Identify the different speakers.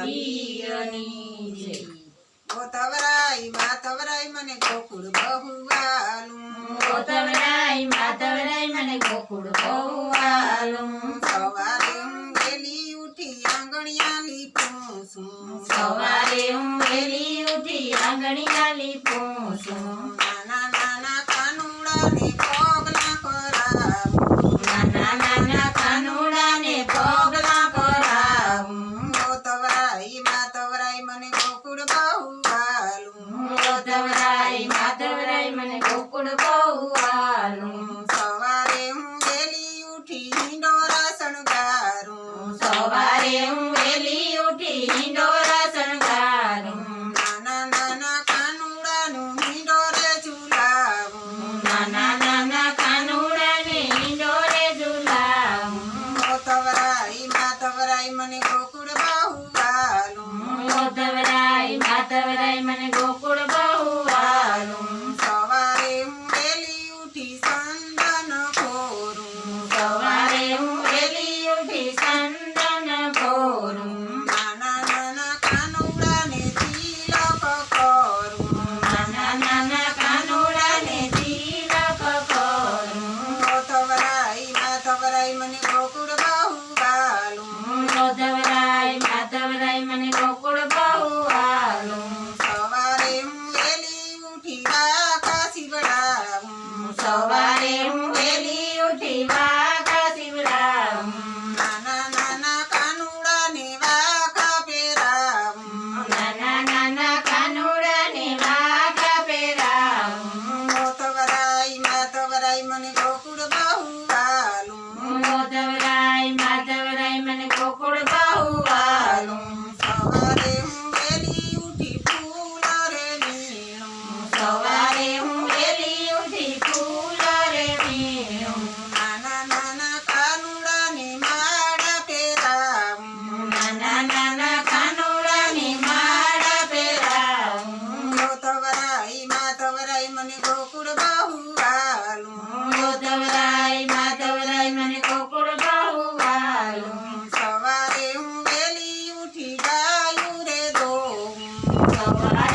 Speaker 1: પિયની જય.
Speaker 2: ઓ તવરાઈ માં તવરાઈ મને ગોકુળ બહુ વાલું.
Speaker 1: ઓ તવરાઈ માં તવરાઈ મને ગોકુળ બહુ વાલું.
Speaker 2: સવારે હું વહેલી ઉઠી આંગણિયા લીપું છું.
Speaker 1: સવારે હું વહેલી ઉઠી આંગણિયા લીપું છું.
Speaker 2: નાના નાના કાનુડાને પગલાં કરાવું.
Speaker 1: નાના નાના કાનુડાને પગલાં કરાવું.
Speaker 2: ઓ તવરાઈ માં તવરાઈ મને ગોકુળ બહુ વાલું.
Speaker 1: ઓ તવરાઈ માં તવરાઈ મને ગોકુળ બહુ વાલું.
Speaker 2: સવારે હું વહેલી ઉઠી હિંડોરા શણગારું.
Speaker 1: સવારે હું વહેલી ઉઠી હિંડોરા શણગારું.
Speaker 2: નાના નાના કાનુડાનું હિંડોરે ઝુલાવું.
Speaker 1: નાના નાના કાનુડાને હિંડોરે ઝુલાવું.
Speaker 2: ઓ તવરાઈ માં તવરાઈ મને ગોકુળ બહુ વાલું.
Speaker 1: ઓ તવરાઈ માં તવરાઈ મને ગોકુળ બહુ વાલું.
Speaker 2: સવારે હું વહેલી ઉઠી સંદન ખોરું.
Speaker 1: સવારે હું વહેલી ઉઠી સંદન ભોરું.
Speaker 2: નાના નાના કાનુડાને તિલક કરું.
Speaker 1: નાના નાના કાનુડાને તિલક કરું.
Speaker 2: ઓ તવરાઈ માં તવરાઈ મને ગોકુળ બહુ વાલું.
Speaker 1: ઓ તવરાઈ માં તવરાઈ મને ગોકુળ બહુ વાલું.
Speaker 2: સવારે હું વહેલી ઉઠી વાકા શીવડાવું.
Speaker 1: સવારે હું વહેલી ઉઠી વાઘા શીવડાવું.
Speaker 2: નાના નાના કાનુડાને વાકા પહેરાવું.
Speaker 1: નાના નાના કાનુડાને વાઘા પહેરાવું.
Speaker 2: ઓ તવરાઈ માં તવરાઈ મને ગોકુળ બહુ વાલું.
Speaker 1: ઓ તવરાઈ માં તવરાઈ મને ગોકુળ બહુ વાલું.
Speaker 2: સવારે હું વહેલી ઉઠી ફૂલ રે નીણું.
Speaker 1: સવારે હું વહેલી ઉઠી ફૂલ રે વીણું.
Speaker 2: નાના નાના કાનુડાને માળા પહેરાવું.
Speaker 1: નાના નાના કાનુડાને માળા પહેરાવું.
Speaker 2: ઓ તવરાઈ માં તવરાઈ મને ગોકુળ બહુ વાલું.
Speaker 1: ઓ તવરાઈ માં તવરાઈ મને ગોકુળ બહુ વાલું.
Speaker 2: સવારે હું વહેલી ઉઠી ગાયું રે દોઉં.
Speaker 1: સવારે